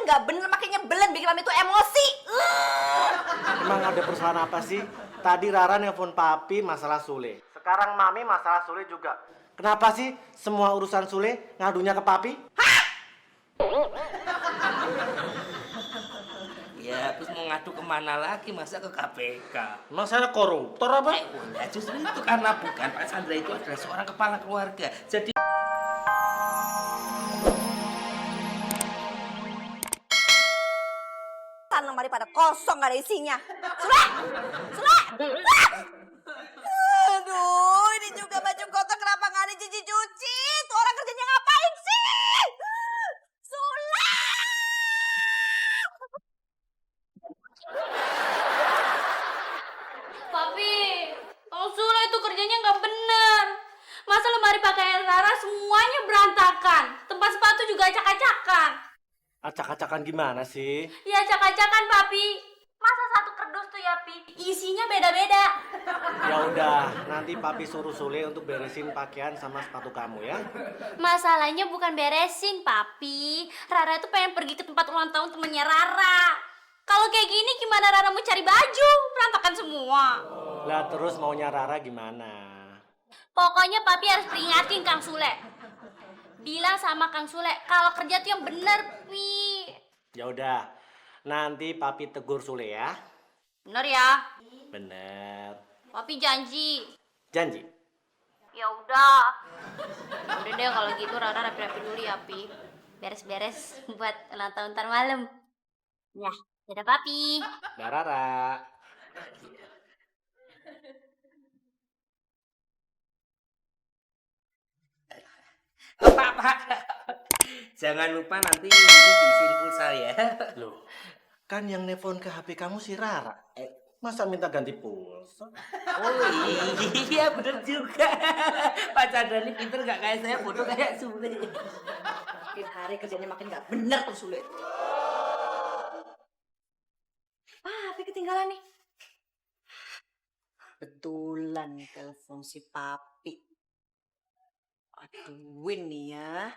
nggak bener, makanya nyebelin, bikin mami tuh emosi. Emang ada persoalan apa sih? Tadi Rara nelpon papi masalah Sule. Sekarang mami masalah Sule juga. Kenapa sih semua urusan Sule ngadunya ke papi? Ya, terus mau ngadu kemana lagi? Masa ke KPK? Emang saya koruptor apa? Ya justru itu karena bukan Pak Chandra itu adalah seorang kepala keluarga. Jadi Lemari pada kosong, gak ada isinya. Sule! Sule! Aduh, ini juga baju kotor kenapa gak ada cuci-cuci? Tuh orang kerjanya ngapain sih? Sule! Papi, Tong Sule itu kerjanya nggak bener. Masa lemari pakaian Rara semuanya berantakan. Tempat sepatu juga acak-acakan. Acak-acakan gimana sih? Ya acak-acakan, Papi. Masa satu kerdus tuh ya, Pi? Isinya beda-beda. Ya udah, nanti papi suruh Sule untuk beresin pakaian sama sepatu kamu ya. Masalahnya bukan beresin, Papi. Rara tuh pengen pergi ke tempat ulang tahun temennya Rara. Kalau kayak gini gimana Rara mau cari baju? Berantakan semua. Lah terus maunya Rara gimana? Pokoknya Papi harus peringatin Kang Sule. Bilang sama Kang Sule kalau kerja tuh yang bener, Pi. Ya udah, nanti papi tegur Sule ya. Bener ya? Bener. Papi janji. Janji? Ya udah. Udah deh kalau gitu Rara rapi-rapi dulu ya, Pi. Beres-beres buat ulang tahun ntar malam. Ya, dadah Papi. Dah Rara. Pak. Jangan lupa nanti ini diisiin pulsa ya. Loh, kan yang nelpon ke HP kamu si Rara. Masa minta ganti pulsa? Oh iya bener juga. Pak Chandra ini pinter gak kayak saya, bodoh kayak Sule. Makin hari kerjanya makin gak bener tuh Sule. Papi ketinggalan nih. Betulan telepon si Papi. Aduin nih ya.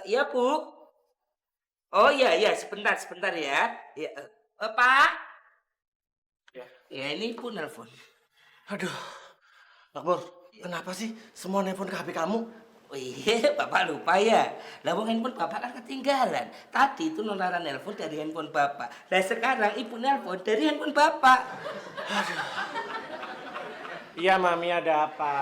Iya Bu. Oh iya sebentar ya. Ya, Pak. Ya ini pun nelpon. Aduh, Akbar, kenapa sih semua nelpon ke HP kamu? Oh iya, Bapak lupa ya. Lah wong handphone Bapak kan ketinggalan. Tadi itu Nonara nelpon dari handphone Bapak. Nah sekarang Ibu nelpon dari handphone Bapak. Iya, Mami, ada apa?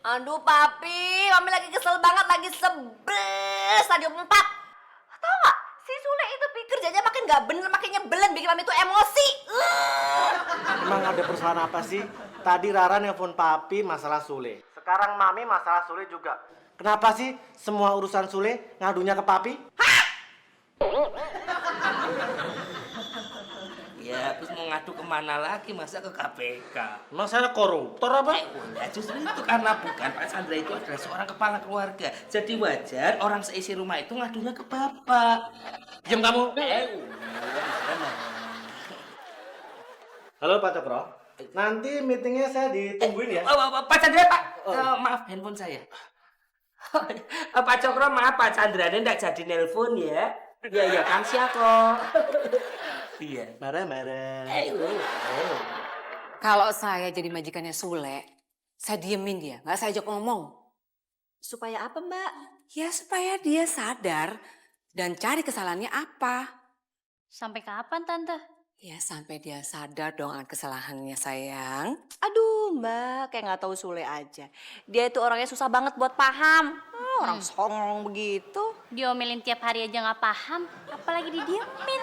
Aduh Papi, Mami lagi kesel banget, lagi sebel stadium 4. Tahu gak, si Sule itu Pi kerjanya makin gak bener, makin nyebelin, bikin Mami tuh emosi. Emang ada persoalan apa sih? Tadi Rara nelpon papi masalah Sule. Sekarang Mami masalah Sule juga. Kenapa sih semua urusan Sule ngadunya ke papi? Ya, terus mau ngadu kemana lagi? Masa ke KPK? Emang saya koruptor apa? Ya justru itu karena bukan Pak Chandra itu adalah seorang kepala keluarga. Jadi wajar orang seisi rumah itu ngadunya ke Bapak. Diam kamu. Halo Pak Cokro. Nanti meetingnya saya ditungguin ya. Pak Chandra, Pak. Maaf, handphone saya. Pak Cokro, maaf Pak Chandra ini enggak jadi nelpon ya. Ya kan kok. Iya. Marah-marah. Kalau saya jadi majikannya Sule, saya diemin dia, nggak saya ajak ngomong. Supaya apa Mbak? Ya supaya dia sadar dan cari kesalahannya apa. Sampai kapan, Tante? Ya sampai dia sadar dong akan kesalahannya sayang. Aduh Mbak, kayak gak tahu Sule aja. Dia itu orangnya susah banget buat paham. Orang songong begitu. Diomelin tiap hari aja nggak paham, apalagi didiemin.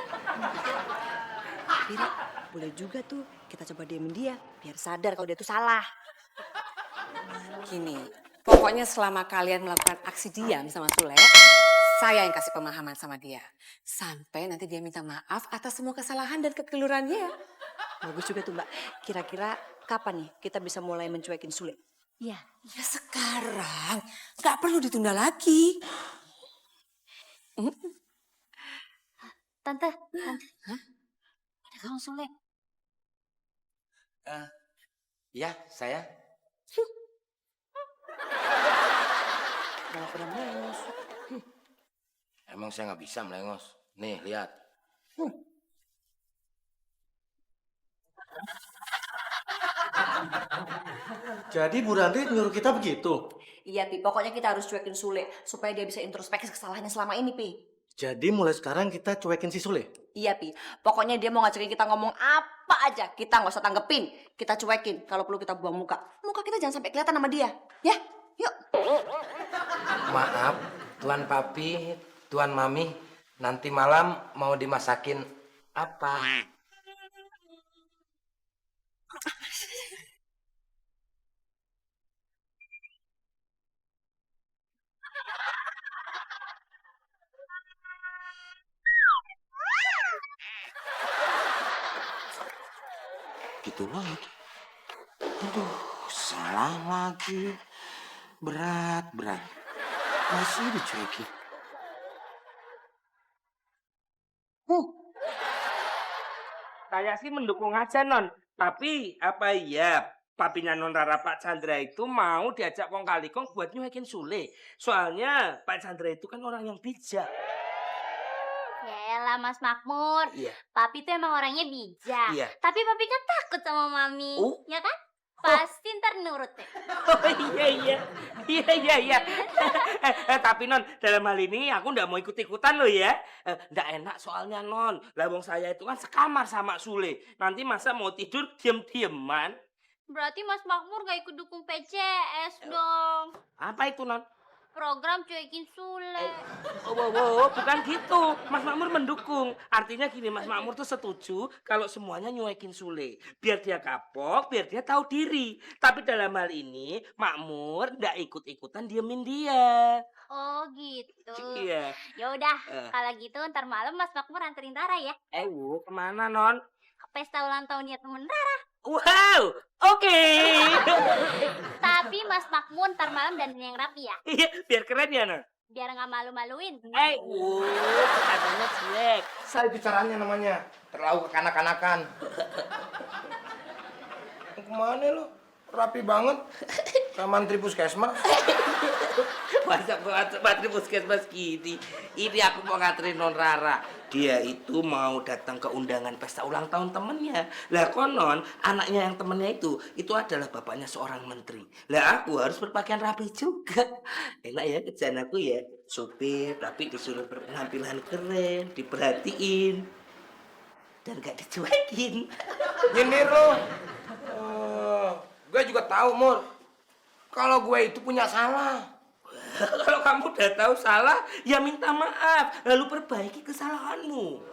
Bira, boleh juga tuh kita coba diemin dia. Biar sadar kalau dia tuh salah. Gini, pokoknya selama kalian melakukan aksi diam sama Sule, saya yang kasih pemahaman sama dia. Sampai nanti dia minta maaf atas semua kesalahan dan kekeliruannya. Bagus juga tuh Mbak. Kira-kira kapan nih kita bisa mulai mencuekin Sule? Iya. Ya sekarang, nggak perlu ditunda lagi. Tante. Hah? Ada Kang Sule. Ya, saya. Malah pada melengos. Emang saya nggak bisa melengos. Nih, lihat. Jadi Bu Ranti nyuruh kita begitu? Iya, Pi. Pokoknya kita harus cuekin Sule supaya dia bisa introspeksi kesalahannya selama ini, Pi. Jadi mulai sekarang kita cuekin si Sule? Iya, Pi. Pokoknya dia mau ngajakin kita ngomong apa aja, kita nggak usah tanggepin. Kita cuekin. Kalau perlu kita buang muka. Muka kita jangan sampai kelihatan sama dia. Ya, yuk. Maaf, Tuan Papi, Tuan Mami, nanti malam mau dimasakin apa? Gitu lagi. Aduh, salah lagi. Berat. Masih dicuekin. Saya sih mendukung aja non. Tapi apa iya papinya non Rara Pak Chandra itu mau diajak kong kali kong buat nyuekin Sule. Soalnya Pak Chandra itu kan orang yang bijak. Yaelah Mas Makmur. Iya. Papi tuh emang orangnya bijak. Iya. Tapi papi kan takut sama mami. Oh. Ya kan? Pasti ntar nurut deh. Oh iya. Tapi non dalam hal ini aku ndak mau ikut-ikutan loh ya. Ndak enak soalnya non. Lawang saya itu kan sekamar sama Sule. Nanti masa mau tidur diem-dieman. Berarti Mas Makmur gak ikut dukung PCS dong. Apa itu non? Program cuekin Sule. Oh, bukan gitu. Mas Makmur mendukung. Artinya gini, Mas Makmur tuh setuju kalau semuanya nyuekin Sule. Biar dia kapok, biar dia tahu diri. Tapi dalam hal ini, Makmur ndak ikut-ikutan diemin dia. Oh gitu. Iya. Ya udah, kalau gitu ntar malam Mas Makmur anterin Rara ya Kemana, Non? ke pesta ulang tahunnya temen Rara. Wow, oke. Tapi Mas Makmur ntar malam dandan yang rapi ya, Iya, biar keren ya, Non? biar nggak malu-maluin. Katanya jelek. Saya bicaranya namanya. Terlalu kekanak-kanakan. Kemana lu? Rapi banget. Kayak mantri puskesmas. Masa matri puskesmas gini. Ini aku mau nganterin Non Rara. Dia itu mau datang ke undangan pesta ulang tahun temennya. Lah konon anaknya yang temennya itu adalah bapaknya seorang menteri. Lah aku harus berpakaian rapi juga. Enak ya kerjaan aku ya. Supir tapi disuruh berpenampilan keren, diperhatiin dan gak dicuekin. Nyindir lu. Gue juga tahu, Mur. Kalau gue itu punya salah. Kalau kamu udah tahu salah, ya minta maaf, lalu perbaiki kesalahanmu.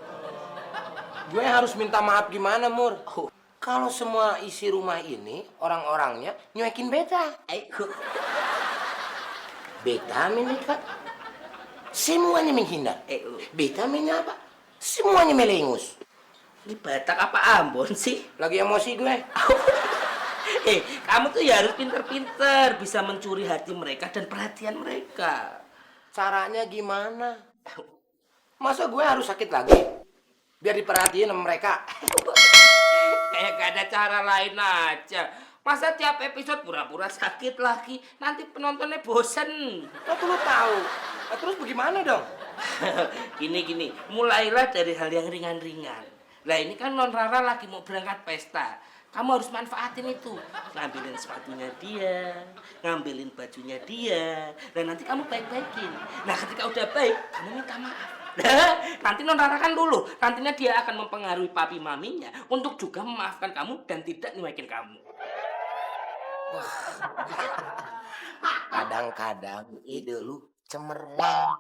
Gue harus minta maaf gimana, Mur? Kalau semua isi rumah ini, orang-orangnya nyuekin beta. Beta menekat. Semuanya menghindar. Beta apa? Semuanya melengus. Ini Batak apa Ambon sih? Lagi emosi gue. Kamu tuh ya harus pinter-pinter bisa mencuri hati mereka dan perhatian mereka. Caranya gimana? Masa gue harus sakit lagi? Biar diperhatiin sama mereka. Kayak gak ada cara lain aja. Masa tiap episode pura-pura sakit lagi, nanti penontonnya bosen. Lu tahu. Nah, terus bagaimana dong? Gini, mulailah dari hal yang ringan-ringan. Lah ini kan Non Rara lagi mau berangkat pesta. Kamu harus manfaatin itu. Ngambilin sepatunya dia, ngambilin bajunya dia, dan nanti kamu baik-baikin. Nah ketika udah baik, kamu minta maaf. Nah, nanti Non Rara kan dulu. Nantinya dia akan mempengaruhi papi maminya untuk juga memaafkan kamu dan tidak nyuekin kamu. Kadang-kadang ide lu cemerlang.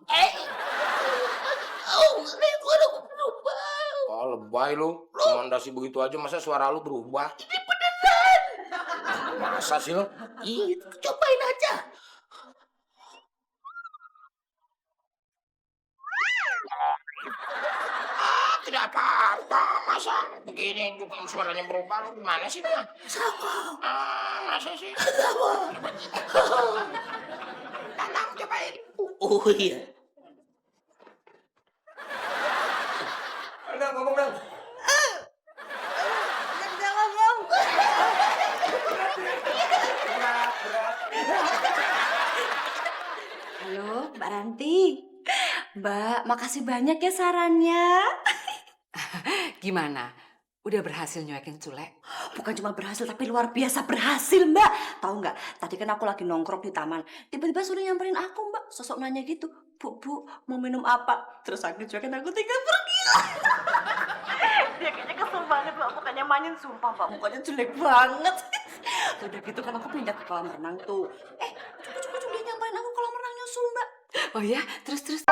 Oh, lebay lu. Cuma dasi begitu aja, masa suara lu berubah? Ini beneran. Masa sih lu? Iya, cobain aja. Tidak apa-apa. Masa begini juga suaranya berubah? Lu gimana sih, Bang? Sama. Masa sih? Sama. Tanam, cobain. Oh iya. Udah, ngomong dong. Mbak, makasih banyak ya sarannya. Gimana? Udah berhasil nyuekin Sule? Bukan cuma berhasil, tapi luar biasa berhasil, Mbak. Tahu nggak? Tadi kan aku lagi nongkrong di taman. Tiba-tiba Sule nyamperin aku, Mbak. Sosok nanya gitu, Bu, mau minum apa? Terus aku cuekin, aku tinggal pergi lah. Dia kayaknya kesel banget, Mbak. Mukanya manyun, sumpah, Mbak. Mukanya jelek banget. Udah gitu kan aku pindah ke kolam renang tuh. Cukup dia nyamperin aku kolam renang nyusul, Mbak. Oh ya, terus.